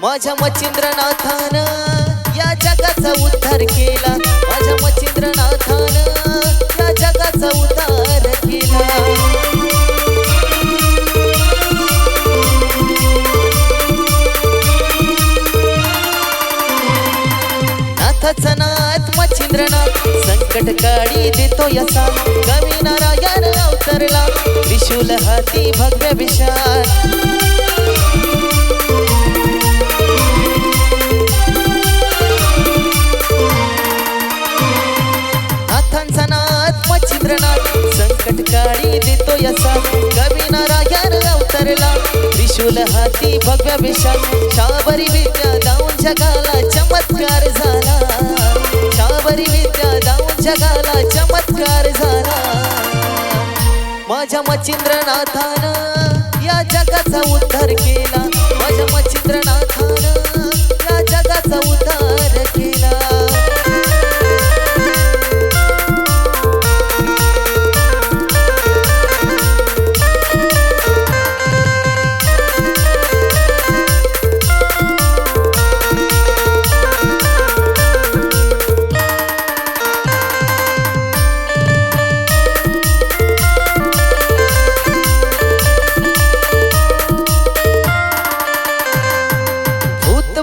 माझ्या मच्छिंद्रनाथानं या जगाचा उद्धार केला, माझ्या मच्छिंद्रनाथानं या जगाचा उद्धार केला। नाथाचा नाथ मच्छिंद्रनाथ संकट काळी देतो यसा, कवी नारायण अवतरला त्रिशूल हाती भव्य विशाल। नाथांचा नाथ मच्छिंद्रनाथ संकट काळी देतो यसा, कवी नारायण अवतरला त्रिशूल हाती भव्य विशाल। शाबरी विद्या दाऊन जगाला चमत्कार झाला, शाबरी विद्या दाऊन जगाला चमत्कार झाला। माझ्या मच्छिंद्रनाथानं या जगाचा उद्धार केला, माझ्या मच्छिंद्रनाथानं या जगाचा उद्धार केला।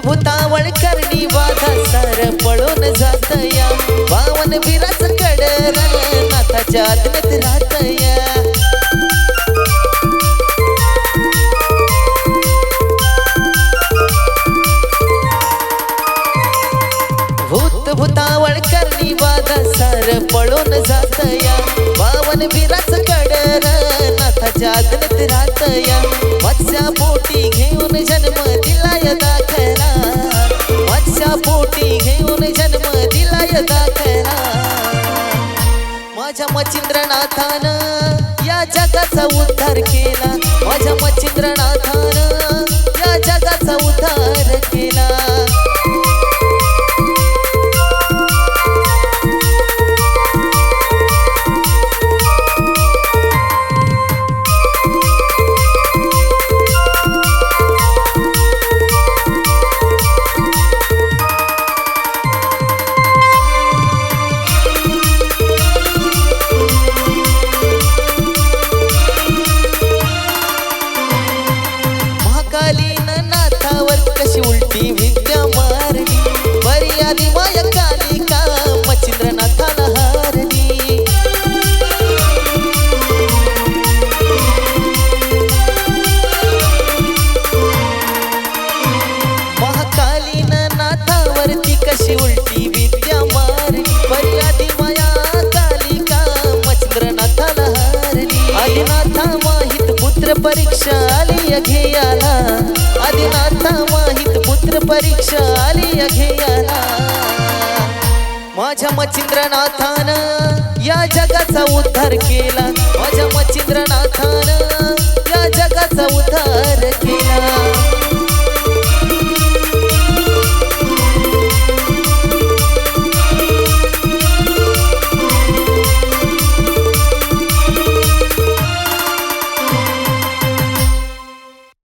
भूतावळ करणी बाधा सार पळून जातया, पावन विरास कडर नाथाच्या आज्ञेत राहतया। भूतावळ करणी बाधा सार पळून जातया, पावन विरास कडर नाथाच्या आज्ञेत राहतया। मत्स्या पोटी घेऊन जन्म दिलाय दाखला, मत्स्या पोटी घेऊन जन्म दिलाय दाखला। माझ्या मच्छिंद्रनाथानं या जगाचा उद्धार केला, माझ्या मच्छिंद्रनाथानं या जगाचा उद्धार केला। महाकालीनं नाथावर कशी उलटी विद्या मारली, बरी आली माया कालिका मच्छिंद्रनाथाला हारली। महाकालीनं नाथावरती कशी उलटी विद्या मारली, बरी आली माया कालिका मच्छिंद्रनाथाला हारली। आदिनाथा माहित पुत्र परीक्षा आली घेयाला, आदिनाथा माहित पुत्र परीक्षा आली घेयाला। माझ्या मच्छिंद्रनाथानं या जगाचा उद्धार केला,